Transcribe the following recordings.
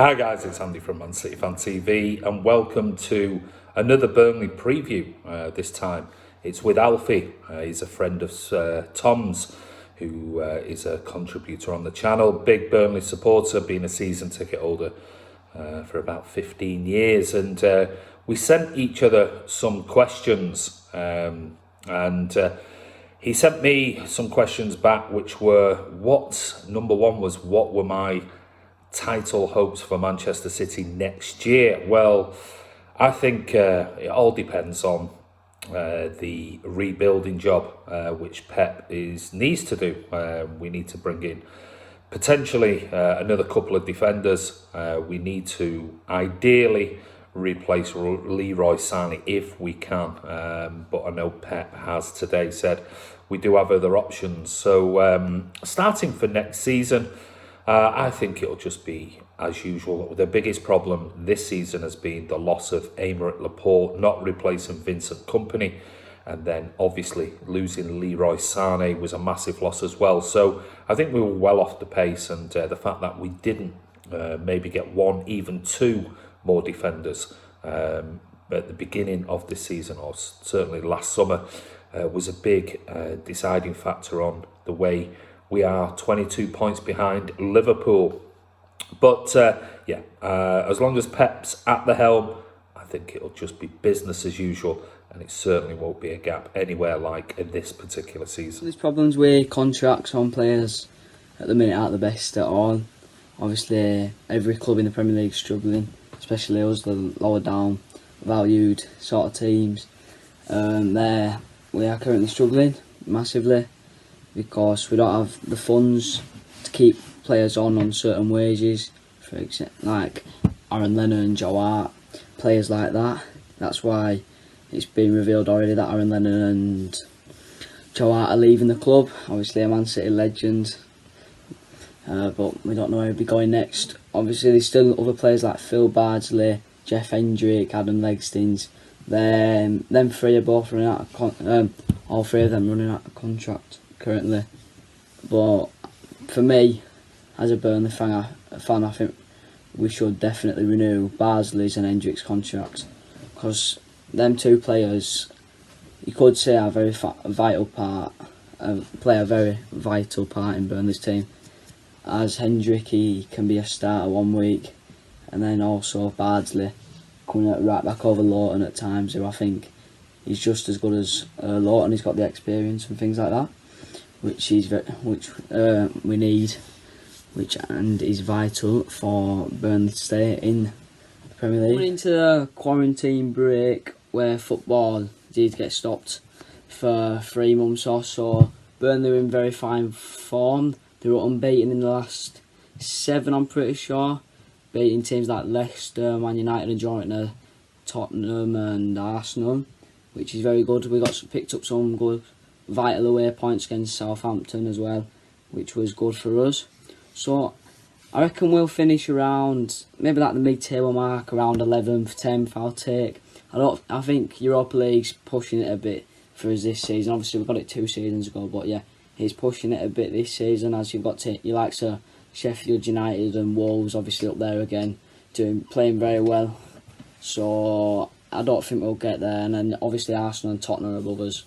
Hi guys, it's Andy from Man City Fan TV and welcome to another Burnley preview. This time it's with Alfie. He's a friend of Tom's, who is a contributor on the channel, big Burnley supporter, been a season ticket holder for about 15 years, and we sent each other some questions, and he sent me some questions back which were, number one was, what were my title hopes for Manchester City next year? Well, I think it all depends on the rebuilding job which Pep needs to do. We need to bring in potentially another couple of defenders. We need to ideally replace Leroy Sané if we can, but I know Pep has today said we do have other options. So starting for next season, I think it'll just be as usual. The biggest problem this season has been the loss of Aymeric Laporte, not replacing Vincent Kompany, and then obviously losing Leroy Sané was a massive loss as well. So I think we were well off the pace, and the fact that we didn't maybe get one, even two more defenders at the beginning of this season, or certainly last summer, was a big deciding factor on the way we are 22 points behind Liverpool. But as long as Pep's at the helm, I think it'll just be business as usual, and it certainly won't be a gap anywhere like in this particular season. There's problems with contracts on players at the minute, aren't the best at all. Obviously, every club in the Premier League is struggling, especially us, the lower down, valued sort of teams. We are currently struggling massively, because we don't have the funds to keep players on certain wages, for example, like Aaron Lennon, Joe Hart, players like that. That's why it's been revealed already that Aaron Lennon and Joe Hart are leaving the club. Obviously a Man City legend, but we don't know where he'll be going next. Obviously there's still other players like Phil Bardsley, Jeff Hendrick, Adam Legstins. Them three are both running out of all three of them running out of contract currently. But for me, as a Burnley fan, I think we should definitely renew Bardsley's and Hendrick's contracts, because them two players, you could say, are play a very vital part in Burnley's team. As Hendrick, he can be a starter 1 week, and then also Bardsley coming right back over Lawton at times, who I think he's just as good as Lawton. He's got the experience and things like that, which we need, and is vital for Burnley to stay in the Premier League. Coming into the quarantine break where football did get stopped for 3 months or so, Burnley were in very fine form. They were unbeaten in the last 7, I'm pretty sure, beating teams like Leicester, Man United and drawing Tottenham and Arsenal, which is very good. We picked up some good vital away points against Southampton as well, which was good for us. So I reckon we'll finish around maybe like the mid-table mark, around 11th, 10th. I'll take. I think Europa League's pushing it a bit for us this season. Obviously we got it 2 seasons ago, but yeah, he's pushing it a bit this season, as you've got your likes of Sheffield United and Wolves obviously up there again, playing very well. So I don't think we'll get there, and then obviously Arsenal and Tottenham are above us.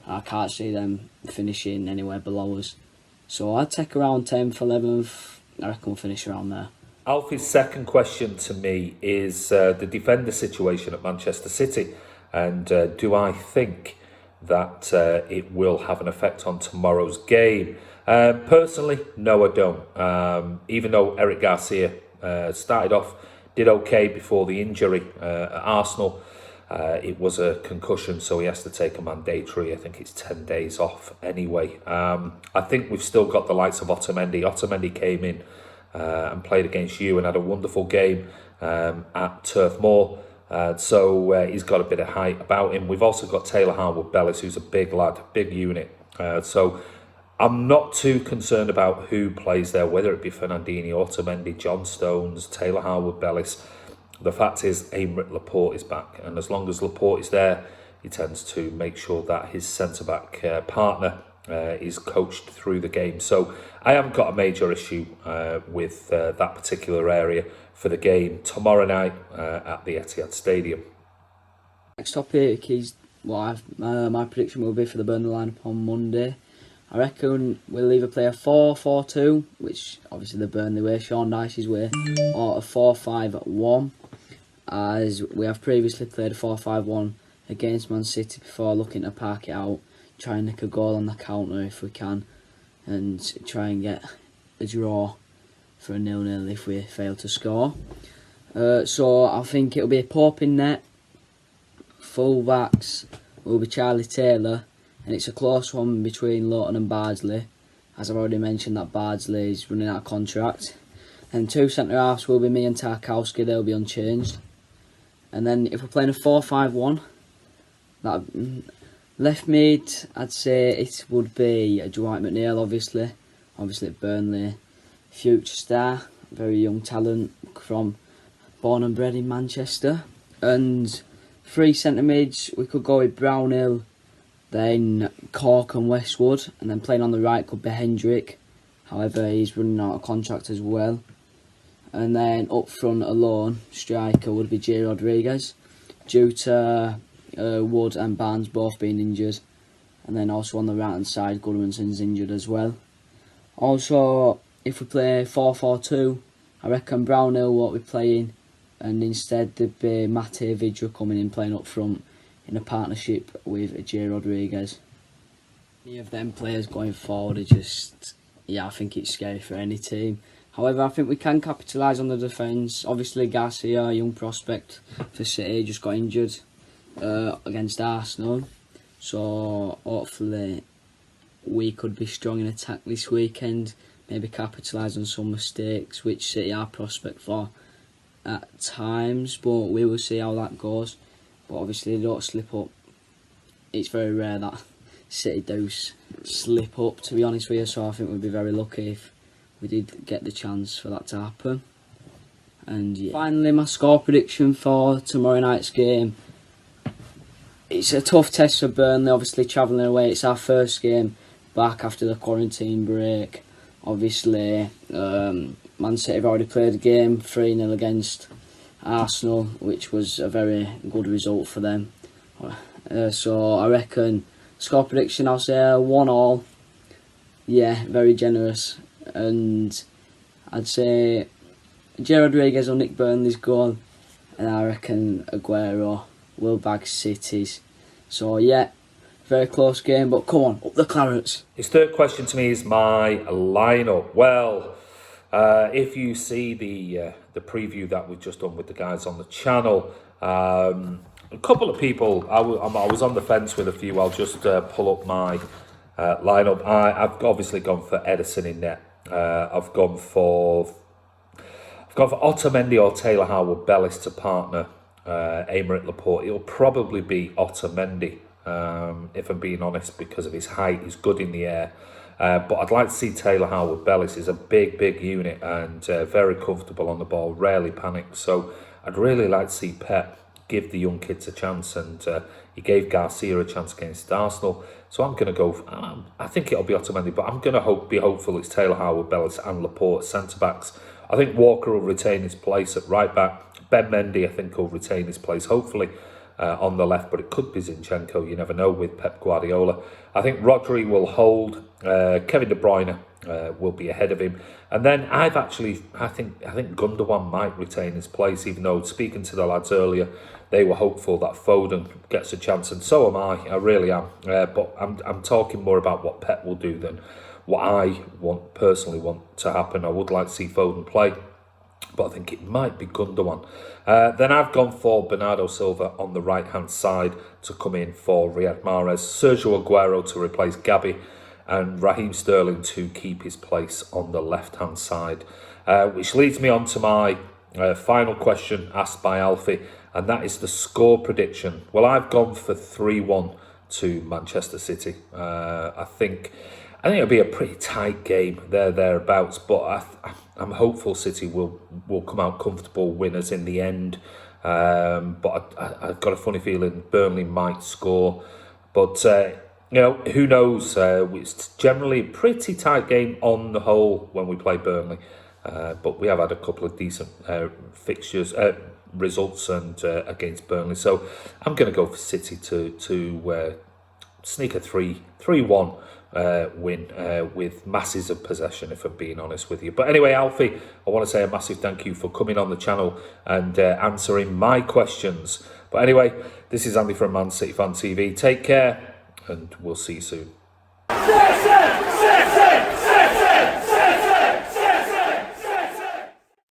I can't see them finishing anywhere below us. So I'd take around 10th, 11th. I reckon we'll finish around there. Alfie's second question to me is the defender situation at Manchester City, and do I think that it will have an effect on tomorrow's game? Personally, no, I don't. Even though Eric Garcia started off, did okay before the injury at Arsenal, it was a concussion, so he has to take a mandatory, I think it's 10 days off anyway. I think we've still got the likes of Otamendi. Otamendi came in and played against you and had a wonderful game at Turf Moor. So he's got a bit of height about him. We've also got Taylor Harwood-Bellis, who's a big lad, big unit. So I'm not too concerned about who plays there, whether it be Fernandinho, Otamendi, John Stones, Taylor Harwood-Bellis. The fact is, Aymeric Laporte is back, and as long as Laporte is there, he tends to make sure that his centre-back partner is coached through the game. So I haven't got a major issue with that particular area for the game tomorrow night at the Etihad Stadium. Next topic is what my prediction will be for the Burnley lineup on Monday. I reckon we'll either play a 4-4-2, which obviously the Burnley way, Sean Dyche's way, or a 4-5-1, as we have previously played a 4-5-1 against Man City before, looking to park it out, try and nick a goal on the counter if we can, and try and get a draw for a 0-0 if we fail to score. So I think it'll be a Pope in net. Full-backs will be Charlie Taylor, and it's a close one between Lowton and Bardsley, as I've already mentioned that Bardsley is running out of contract. And two centre-halves will be me and Tarkowski, they'll be unchanged. And then if we're playing a 4-5-1, that left mid, I'd say it would be Dwight McNeil, obviously at Burnley, future star, very young talent, born and bred in Manchester. And three centre mids, we could go with Brownhill, then Cork and Westwood, and then playing on the right could be Hendrick. However, he's running out of contract as well. And then up front alone, striker would be Jay Rodriguez, due to Wood and Barnes both being injured. And then also on the right hand side, Goodmanson's injured as well. Also, if we play 4-4-2, I reckon Brownhill won't be playing, and instead there'd be Mate Vidra coming in playing up front in a partnership with Jay Rodriguez. Any of them players going forward are just, I think it's scary for any team. However, I think we can capitalise on the defence. Obviously Garcia, a young prospect for City, just got injured against Arsenal. So hopefully we could be strong in attack this weekend, maybe capitalise on some mistakes which City are prospect for at times, but we will see how that goes. But obviously they don't slip up. It's very rare that City do slip up, to be honest with you, so I think we'd be very lucky if we did get the chance for that to happen. And finally, my score prediction for tomorrow night's game. It's a tough test for Burnley, obviously travelling away. It's our first game back after the quarantine break. Obviously, Man City have already played a game, 3-0 against Arsenal, which was a very good result for them. So I reckon, score prediction, I'll say 1-1. Yeah, very generous. And I'd say Jay Rodriguez will nick Burnley's goal, and I reckon Aguero will bag City's. So yeah, very close game, but come on, up the Clarets. His third question to me is my lineup. Well, if you see the preview that we've just done with the guys on the channel, a couple of people, I was on the fence with a few. I'll just pull up my lineup. I've obviously gone for Edison in net. I've gone for Otamendi or Taylor Howard-Bellis to partner Aymeric Laporte. It'll probably be Otamendi, if I'm being honest, because of his height. He's good in the air. But I'd like to see Taylor Howard-Bellis. He's a big unit and very comfortable on the ball, rarely panics. So I'd really like to see Pep give the young kids a chance, and he gave Garcia a chance against Arsenal. So I'm going to go, I think it'll be Otamendi, but I'm going to be hopeful it's Taylor Howard-Bellis and Laporte centre-backs. I think Walker will retain his place at right-back. Ben Mendy, I think, will retain his place, hopefully, on the left, but it could be Zinchenko, you never know, with Pep Guardiola. I think Rodri will hold, Kevin De Bruyne will be ahead of him. And then I think Gundogan might retain his place, even though, speaking to the lads earlier, they were hopeful that Foden gets a chance, and so am I really am. But I'm talking more about what Pep will do than what I personally want to happen. I would like to see Foden play, but I think it might be Gundogan. Then I've gone for Bernardo Silva on the right-hand side to come in for Riyad Mahrez, Sergio Aguero to replace Gabby, and Raheem Sterling to keep his place on the left-hand side. Which leads me on to my final question asked by Alfie, and that is the score prediction. Well, I've gone for 3-1 to Manchester City. I think it'll be a pretty tight game thereabouts, but I'm hopeful City will come out comfortable winners in the end. But I've got a funny feeling Burnley might score. But you know, who knows? It's generally a pretty tight game on the whole when we play Burnley. But we have had a couple of decent fixtures, results, and against Burnley. So I'm going to go for City to sneak a 3-1 win with masses of possession, if I'm being honest with you. But anyway, Alfie, I want to say a massive thank you for coming on the channel and answering my questions. But anyway, this is Andy from Man City Fan TV. Take care, and we'll see you soon.